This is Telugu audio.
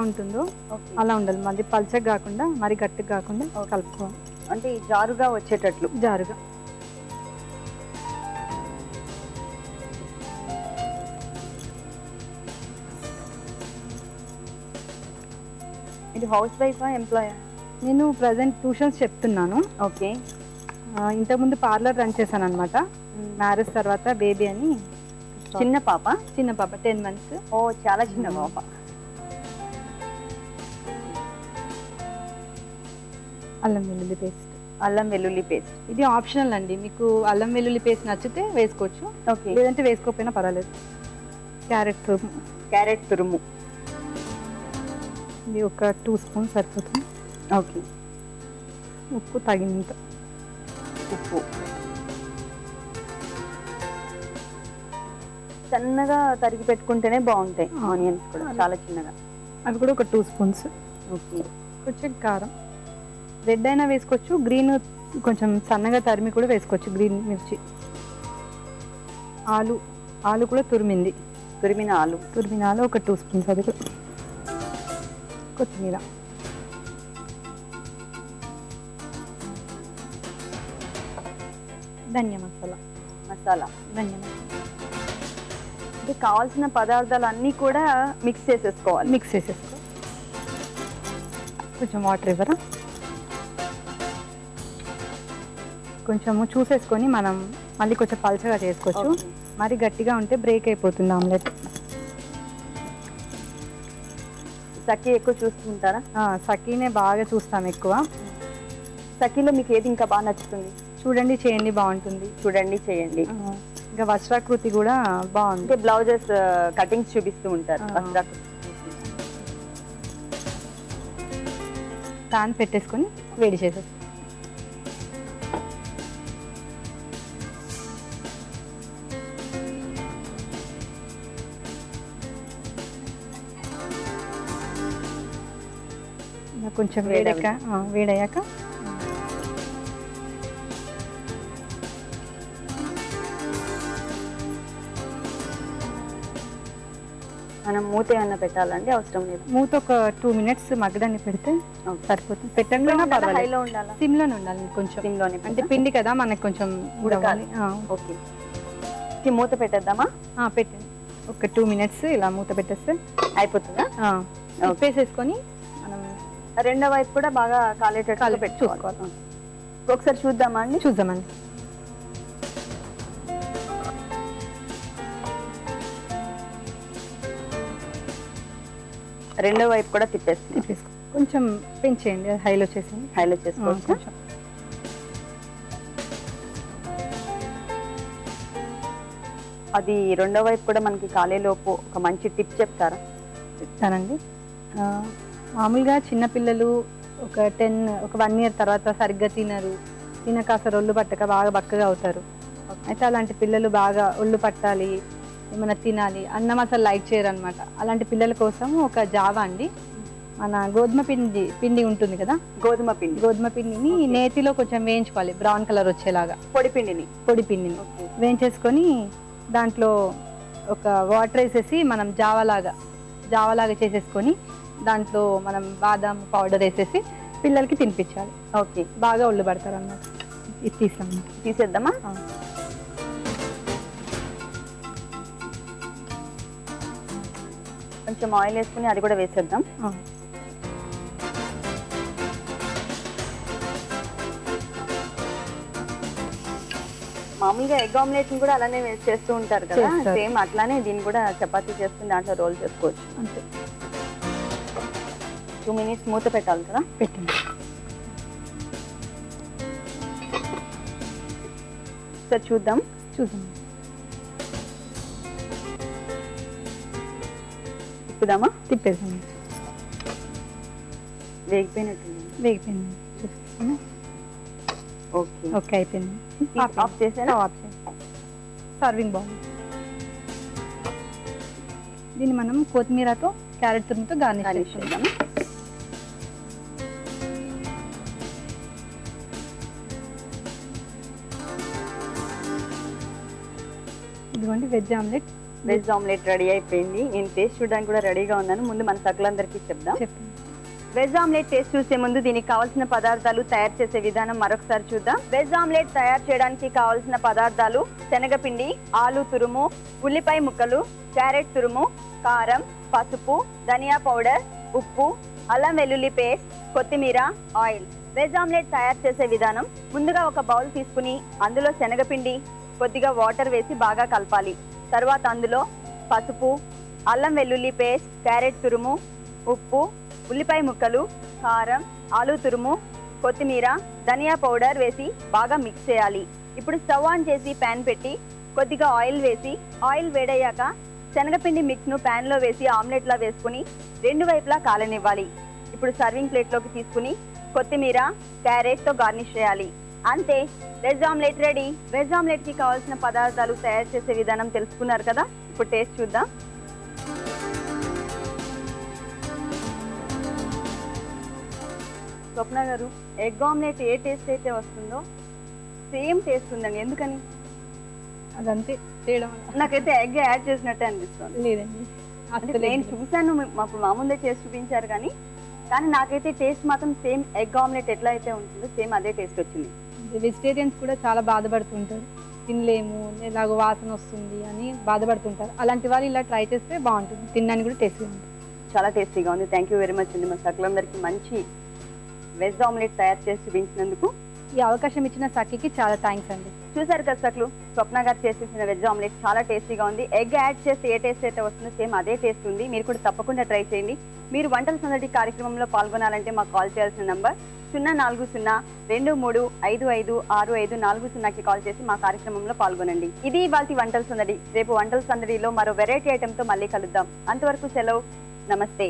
ఉంటుందో ఓకే. అలా ఉండాలి. మళ్ళీ పల్చగా కాకుండా మరి గట్టిగా కాకుండా కలుపుకోవాలి. అంటే ఈ జారుగా వచ్చేటట్లు. జారుగా. ఇది హౌస్ వైఫా ఎంప్లాయా? నేను ప్రజెంట్ ట్యూషన్స్ చెప్తున్నాను. ఓకే. ఇంతకుముందు పార్లర్ రన్ చేశాను అనమాట. మ్యారేజ్ తర్వాత బేబీ అని. చిన్న పాప? చిన్న పాప 10 months. ఓ చాలా చిన్న పాప. అల్లం వెల్లుల్లి పేస్ట్. అల్లం వెల్లుల్లి పేస్ట్. ఇది ఆప్షనల్ అండి. మీకు అల్లం వెల్లుల్లి పేస్ట్ నచ్చితే వేసుకోవచ్చు, ఓకే. లేదంటే వేసుకోకపోయినా పర్వాలేదు. క్యారెట్ తురుము. క్యారెట్ తురుము. ఇది ఒక 2 స్పూన్స్ సరిపోతుంది. ఓకే. ఉప్పు తగినంత. ఉప్పు. సన్నగా తరిగి పెట్టుకుంటేనే బాగుంటాయి ఆనియన్స్ కూడా, చాలా చిన్నగా. అవి కూడా ఒక 2 స్పూన్స్. ఓకే. కొంచెం కారం. రెడ్ అయినా వేసుకోవచ్చు, గ్రీన్ కొంచెం సన్నగా తరిమి కూడా వేసుకోవచ్చు. గ్రీన్ మిర్చి. ఆలు కూడా తురిమింది. తురిమిన ఆలు ఒక 2 స్పూన్స్. అది కూడా. కొత్తిమీర. ధనియా మసాలా. ధనియా మసాలా. అంటే కావాల్సిన పదార్థాలు అన్నీ కూడా మిక్స్ చేసేసుకోవాలి. మిక్స్ చేసేసుకో. కొంచెం వాటర్ ఇవ్వరా? కొంచెము చూసేసుకొని మనం మళ్ళీ కొంచెం పల్చగా చేసుకోవచ్చు. మరి గట్టిగా ఉంటే బ్రేక్ అయిపోతుంది ఆమ్లెట్. సఖీ ఎక్కువ చూస్తుంటారా? సఖీనే బాగా చూస్తాం ఎక్కువ. సఖీలో మీకు ఏది ఇంకా బాగా నచ్చుతుంది? చూడండి చేయండి బాగుంటుంది. చూడండి చేయండి. ఇంకా వస్త్రాకృతి కూడా బాగుంది. అంటే బ్లౌజెస్ కటింగ్స్ చూపిస్తూ ఉంటారు. వస్త్రాకృతి ప్యాన్ పెట్టేసుకొని వేడి చేసేస్తాం. కొంచెం వేడయ్యాక మనం మూత ఏమన్నా పెట్టాలండి? అవసరం లేదు. మూత ఒక 2 minutes మగ్గడాన్ని పెడితే సరిపోతుంది. పెట్టకపోయినా పర్వాలేదు. హైలో ఉండాలా? సిమ్లోనే ఉండాలి. కొంచెం సిమ్లోనే. అంటే పిండి కదా మనకి కొంచెం ఉడకాలి. ఓకే. మూత పెట్టేద్దామా? పెట్టండి. ఒక 2 minutes ఇలా మూత పెట్టేస్తే అయిపోతుందా? వేసేసుకొని మనం రెండో వైపు కూడా బాగా కాలేటట్టు చూసుకోవాలి. ఒకసారి చూద్దామా అండి? చూద్దామండి. రెండో వైపు కూడా తిప్పేసుకో. కొంచెం పెంచేయండి. హైలో చేసేయండి. హైలో చేసుకోవచ్చు. కొంచెం అది రెండో వైపు కూడా మనకి కాలేలోపు ఒక మంచి టిప్ చెప్తారా? చెప్తానండి. మామూలుగా చిన్నపిల్లలు ఒక 1 year తర్వాత సరిగ్గా తినక ఒళ్ళు పట్టక బాగా బక్కగా అవుతారు. అయితే అలాంటి పిల్లలు బాగా ఒళ్ళు పట్టాలి, ఏమైనా తినాలి, అన్నం అసలు లైక్ చేయరు అనమాట. అలాంటి పిల్లల కోసం ఒక జావా అండి. మన గోధుమ పిండి ఉంటుంది కదా, గోధుమ పిండిని నేతిలో కొంచెం వేయించుకోవాలి, బ్రౌన్ కలర్ వచ్చేలాగా. పొడి పిండిని వేయించేసుకొని దాంట్లో ఒక వాటర్ వేసేసి మనం జావాలాగా చేసేసుకొని దాంట్లో మనం బాదాం పౌడర్ వేసేసి పిల్లలకి తినిపించాలి. ఓకే. బాగా ఒళ్ళు పడతారు అన్నమాట. ఇది తీసేద్దామా? కొంచెం ఆయిల్ వేసుకుని అది కూడా వేసేద్దాం. మామూలుగా ఎగ్ ఆమ్లెట్ కూడా అలానే చేస్తూ ఉంటారు కదా, సేమ్ అట్లానే దీన్ని కూడా చపాతీ చేసుకుని దాంట్లో రోల్ చేసుకోవచ్చు. అంతే. 2 minutes మూత పెట్టాలి కదా? పెట్టండి. సార్ చూద్దాం. తిప్పుదామా? తిప్పేసాము. వేగిపోయింది. ఓకే అయిపోయింది. ఆఫ్ చేసాను. Serving bowl. దీన్ని మనం కొత్తిమీరతో క్యారెట్ తురుముతో గార్నిష్ చేద్దాం. ఇదిగోండి veg omelette veg omelette ready అయిపోయింది. నేను టేస్ట్ చూడడానికి కూడా రెడీగా ఉన్నాను. ముందు మన సకులందరికీ చెప్దాం. చెప్పండి. వెజ్ ఆమ్లెట్ టేస్ట్ చూసే ముందు దీనికి కావాల్సిన పదార్థాలు, తయారు చేసే విధానం మరొకసారి చూద్దాం. వెజ్ ఆమ్లెట్ తయారు చేయడానికి కావాల్సిన పదార్థాలు: శనగపిండి, ఆలు తురుము, ఉల్లిపాయ ముక్కలు, క్యారెట్ తురుము, కారం, పసుపు, ధనియా పౌడర్, ఉప్పు, అల్లం వెల్లుల్లి పేస్ట్, కొత్తిమీర, ఆయిల్. వెజ్ ఆమ్లెట్ తయారు చేసే విధానం: ముందుగా ఒక బౌల్ తీసుకుని అందులో శనగపిండి, కొద్దిగా వాటర్ వేసి బాగా కలపాలి. తర్వాత అందులో పసుపు, అల్లం వెల్లుల్లి పేస్ట్, క్యారెట్ తురుము, ఉప్పు, ఉల్లిపాయ ముక్కలు, కారం, ఆలు తురుము, కొత్తిమీర, ధనియా పౌడర్ వేసి బాగా మిక్స్ చేయాలి. ఇప్పుడు స్టవ్ ఆన్ చేసి ప్యాన్ పెట్టి కొద్దిగా ఆయిల్ వేసి, ఆయిల్ వేడయ్యాక శనగపిండి మిక్స్ను ప్యాన్లో వేసి ఆమ్లెట్లా వేసుకుని రెండు వైపులా కాలనివ్వాలి. ఇప్పుడు సర్వింగ్ ప్లేట్లోకి తీసుకుని కొత్తిమీర, క్యారెట్తో గార్నిష్ చేయాలి. అంతే, వెజ్ ఆమ్లెట్ రెడీ. వెజ్ ఆమ్లెట్కి కావాల్సిన పదార్థాలు, తయారు చేసే విధానం తెలుసుకున్నారు కదా. ఇప్పుడు టేస్ట్ చూద్దాం. స్వప్న గారు, ఎగ్ ఆమ్లెట్ ఏ టేస్ట్ అయితే వస్తుందో సేమ్ టేస్ట్ ఉందండి. ఎందుకని? అదంతే తేడా. నాకైతే ఎగ్ యాడ్ చేసినట్టే అనిపిస్తుంది. లేదండి, అంటే నేను చూసాను, మాకు మా ముందే చేసి చూపించారు, కానీ నాకైతే టేస్ట్ మాత్రం సేమ్ ఎగ్ ఆమ్లెట్ ఎట్లా అయితే ఉంటుందో సేమ్ అదే టేస్ట్ వచ్చింది. వెజిటేరియన్స్ కూడా చాలా బాధపడుతుంటారు, తినలేము, ఎలాగో వాసన వస్తుంది అని బాధపడుతుంటారు. అలాంటి వాళ్ళు ఇలా ట్రై చేస్తే బాగుంటుంది, తినడానికి కూడా టేస్టీగా ఉంటుంది. చాలా టేస్టీగా ఉంది. థ్యాంక్ యూ వెరీ మచ్ అండి. మా సకలందరికీ మంచి వెజ్ ఆమ్లెట్ తయారు చేసి చూపించినందుకు. ఈ అవకాశం ఇచ్చిన సఖికి చాలా థ్యాంక్స్ అండి. చూసారు కదా సక్లు, స్వప్న గారు చేసేసిన వెజ్ ఆమ్లెట్ చాలా టేస్టీగా ఉంది. ఎగ్ యాడ్ చేస్తే ఏ టేస్ట్ అయితే వస్తుందో సేమ్ అదే టేస్ట్ ఉంది. మీరు కూడా తప్పకుండా ట్రై చేయండి. మీరు వంటల సందడి కార్యక్రమంలో పాల్గొనాలంటే మాకు కాల్ చేయాల్సిన నంబర్ 040-2555-6540కి కాల్ చేసి మా కార్యక్రమంలో పాల్గొనండి. ఇది ఇవాల్టి వంటల సందడి. రేపు వంటల సందడిలో మరో వెరైటీ ఐటెంతో మళ్ళీ కలుద్దాం. అంతవరకు సెలవు, నమస్తే.